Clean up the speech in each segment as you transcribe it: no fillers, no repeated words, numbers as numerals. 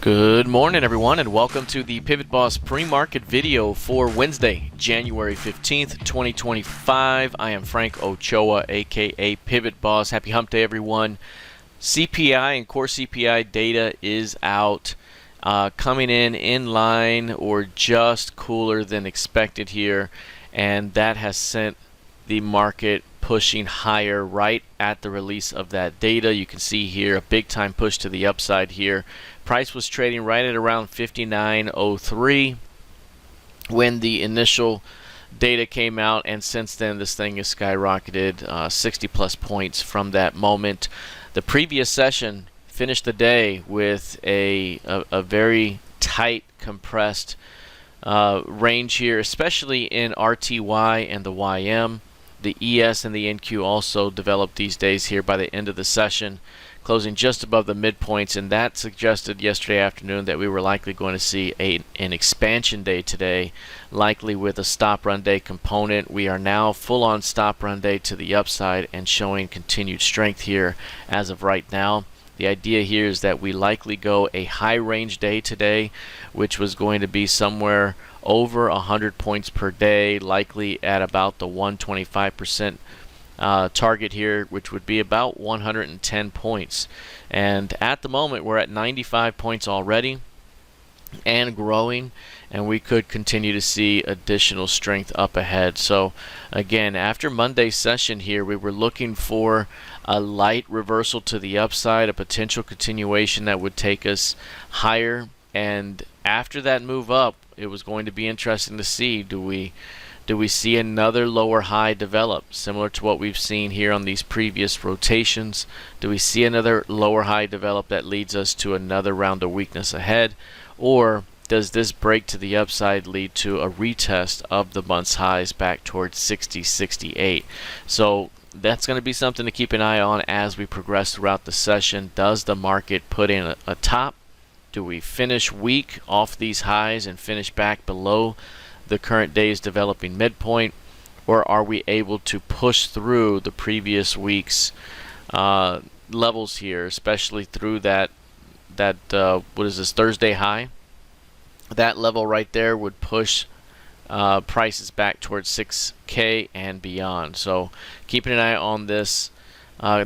Good morning, everyone, and welcome to the PivotBoss pre-market video for Wednesday, January 15th, 2025. I am Frank Ochoa, aka PivotBoss. Happy hump day, everyone. CPI and Core CPI data is out, coming in line or just cooler than expected here, and that has sent the market pushing higher right at the release of that data. You can see here a big time push to the upside here. Price was trading right at around 59.03 when the initial data came out, and since then this thing has skyrocketed 60 plus points from that moment. The previous session finished the day with a very tight compressed range here, especially in RTY and the YM. The ES and the NQ also developed these days here by the end of the session, closing just above the midpoints, and that suggested yesterday afternoon that we were likely going to see an expansion day today, likely with a stop run day component. We are now full on stop run day to the upside and showing continued strength here as of right now. The idea here is that we likely go a high range day today, which was going to be somewhere over 100 points per day, likely at about the 125% target here, which would be about 110 points. And at the moment we're at 95 points already and growing, and we could continue to see additional strength up ahead. So again, after Monday's session here, we were looking for a light reversal to the upside, a potential continuation that would take us higher, and after that move up, it was going to be interesting to see, do we see another lower high develop, similar to what we've seen here on these previous rotations? Do we see another lower high develop that leads us to another round of weakness ahead? Or does this break to the upside lead to a retest of the month's highs back towards 60, 68? So that's going to be something to keep an eye on as we progress throughout the session. Does the market put in a top? Do we finish weak off these highs and finish back below the current day's developing midpoint, or are we able to push through the previous week's levels here, especially through that what is this, Thursday high? That level right there would push prices back towards 6K and beyond. So keeping an eye on this,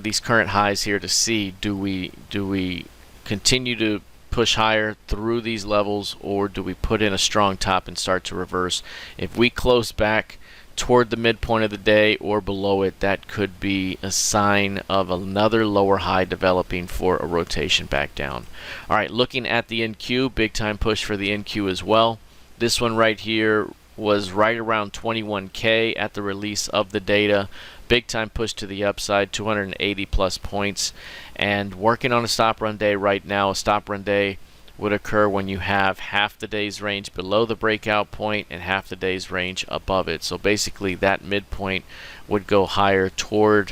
these current highs here, to see do we continue to push higher through these levels, or do we put in a strong top and start to reverse? If we close back toward the midpoint of the day or below it, that could be a sign of another lower high developing for a rotation back down. All right, looking at the NQ, big time push for the NQ as well. This one right here was right around 21K at the release of the data. Big time push to the upside, 280 plus points, and working on a stop run day right now. A stop run day would occur when you have half the day's range below the breakout point and half the day's range above it. So basically that midpoint would go higher toward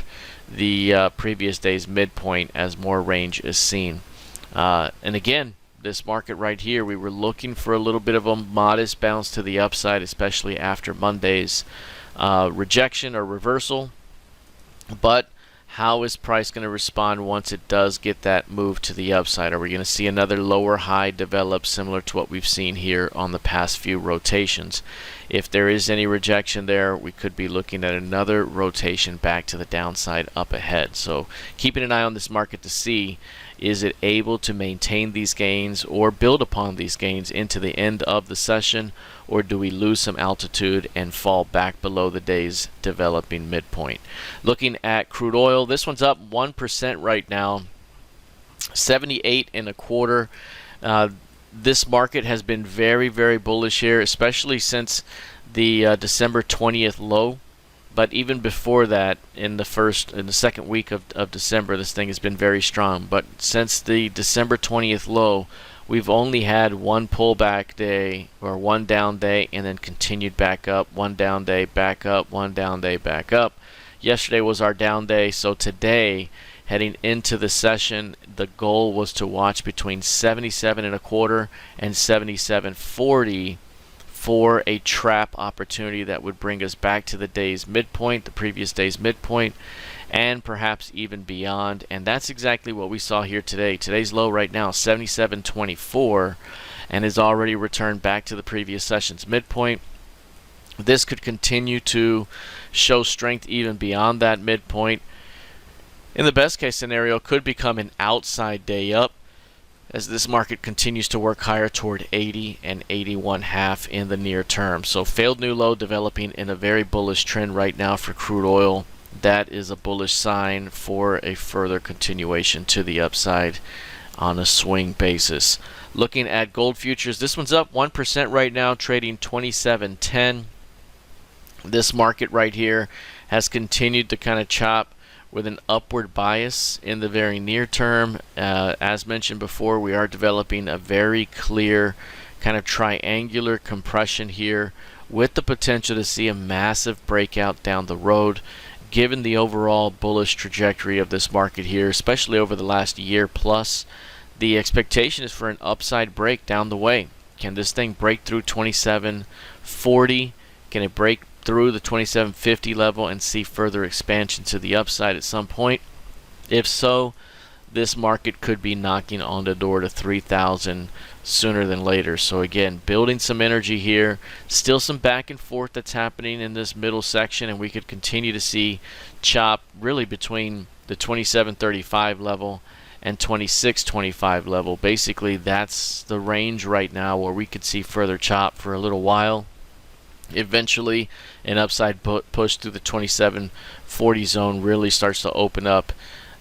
the previous day's midpoint as more range is seen. And again, this market right here, we were looking for a little bit of a modest bounce to the upside, especially after Monday's rejection or reversal. But how is price going to respond once it does get that move to the upside? Are we going to see another lower high develop similar to what we've seen here on the past few rotations? If there is any rejection there, we could be looking at another rotation back to the downside up ahead. So keeping an eye on this market to see, is it able to maintain these gains or build upon these gains into the end of the session, or do we lose some altitude and fall back below the day's developing midpoint? Looking at crude oil, this one's up 1% right now, 78.25. This market has been very, very bullish here, especially since the December 20th low. But even before that, in the second week of December, this thing has been very strong. But since the December 20th low, we've only had one pullback day or one down day, and then continued back up. One down day, back up. One down day, back up. Yesterday was our down day, so today, heading into the session, the goal was to watch between 77.25 and 77.40 for a trap opportunity that would bring us back to the day's midpoint, the previous day's midpoint, and perhaps even beyond. And that's exactly what we saw here today. Today's low right now, 77.24, and has already returned back to the previous session's midpoint. This could continue to show strength even beyond that midpoint. In the best case scenario, could become an outside day up as this market continues to work higher toward 80 and 81.5 in the near term. So failed new low developing in a very bullish trend right now for crude oil. That is a bullish sign for a further continuation to the upside on a swing basis. Looking at gold futures, this one's up 1% right now, trading 27.10. This market right here has continued to kind of chop with an upward bias in the very near term. As mentioned before, we are developing a very clear kind of triangular compression here with the potential to see a massive breakout down the road, given the overall bullish trajectory of this market here, especially over the last year plus. The expectation is for an upside break down the way. Can this thing break through 27.40? Can it break through the 27.50 level and see further expansion to the upside at some point? If so, this market could be knocking on the door to 3,000 sooner than later. So again, building some energy here, still some back and forth that's happening in this middle section, and we could continue to see chop really between the 27.35 level and 26.25 level. Basically, that's the range right now where we could see further chop for a little while. Eventually, an upside push through the 27.40 zone really starts to open up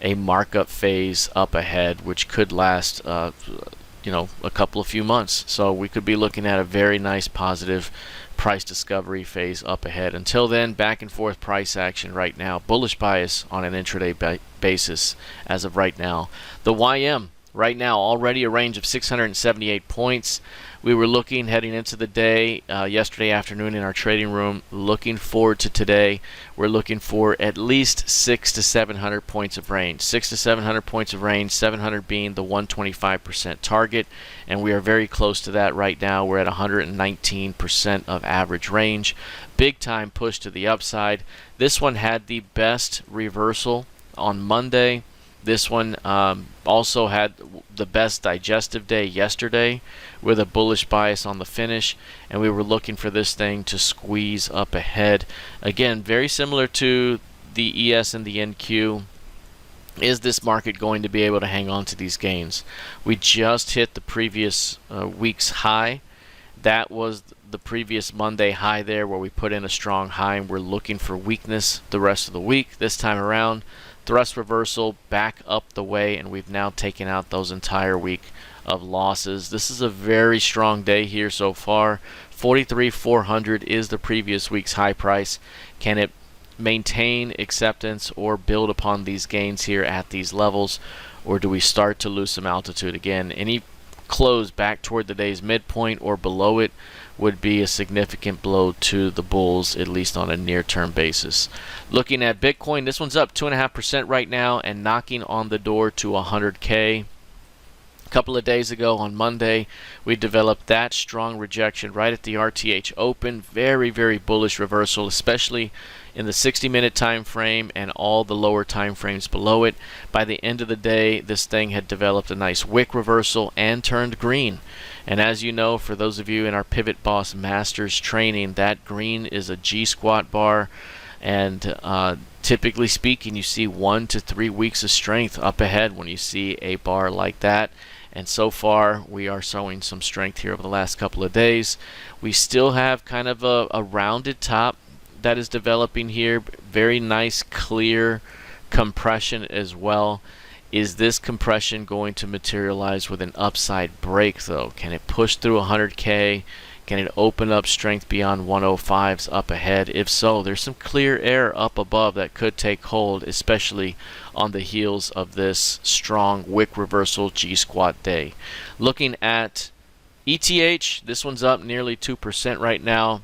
a markup phase up ahead, which could last a couple of few months. So we could be looking at a very nice positive price discovery phase up ahead. Until then, back and forth price action right now. Bullish bias on an intraday basis as of right now. The YM right now already a range of 678 points. We were looking heading into the day yesterday afternoon in our trading room, looking forward to today. We're looking for at least 600 to 700 points of range. 600 to 700 points of range, 700 being the 125% target, and we are very close to that right now. We're at 119% of average range. Big time push to the upside. This one had the best reversal on Monday. This one also had the best digestive day yesterday with a bullish bias on the finish, and we were looking for this thing to squeeze up ahead. Again, very similar to the ES and the NQ. Is this market going to be able to hang on to these gains? We just hit the previous week's high. That was the previous Monday high there where we put in a strong high, and we're looking for weakness the rest of the week. This time around, thrust reversal back up the way, and we've now taken out those entire week of losses. This is a very strong day here so far. 43,400 is the previous week's high price. Can it maintain acceptance or build upon these gains here at these levels, or do we start to lose some altitude again? Any close back toward the day's midpoint or below it would be a significant blow to the bulls, at least on a near-term basis. Looking at Bitcoin, this one's up 2.5% right now and knocking on the door to 100K. A couple of days ago on Monday, we developed that strong rejection right at the RTH open. Very, very bullish reversal, especially in the 60-minute time frame and all the lower time frames below it. By the end of the day, this thing had developed a nice wick reversal and turned green. And as you know, for those of you in our PivotBoss Masters training, that green is a G-squat bar, and typically speaking, you see 1 to 3 weeks of strength up ahead when you see a bar like that. And so far, we are showing some strength here over the last couple of days. We still have kind of a rounded top that is developing here. Very nice, clear compression as well. Is this compression going to materialize with an upside break, though? Can it push through 100K? Can it open up strength beyond 105s up ahead? If so, there's some clear air up above that could take hold, especially on the heels of this strong wick reversal G-squat day. Looking at ETH, this one's up nearly 2% right now.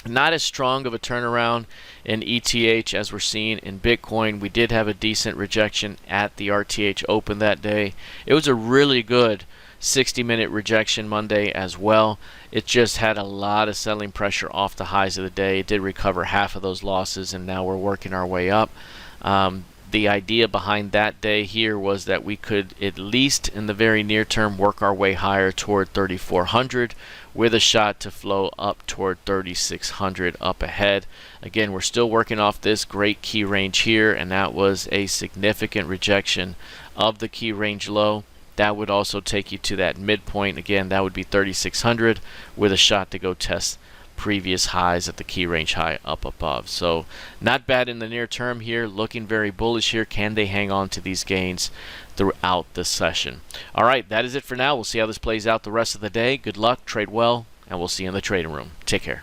Not as strong of a turnaround in ETH as we're seeing in Bitcoin. We did have a decent rejection at the RTH open that day. It was a really good 60-minute rejection Monday as well. It just had a lot of selling pressure off the highs of the day. It did recover half of those losses, and now we're working our way up. The idea behind that day here was that we could, at least in the very near term, work our way higher toward 3,400 with a shot to flow up toward 3,600 up ahead. Again, we're still working off this great key range here, and that was a significant rejection of the key range low. That would also take you to that midpoint. Again, that would be 3,600 with a shot to go test previous highs at the key range high up above. So not bad in the near term here, looking very bullish here. Can they hang on to these gains throughout the session? All right, that is it for now. We'll see how this plays out the rest of the day. Good luck, trade well, and we'll see you in the trading room. Take care.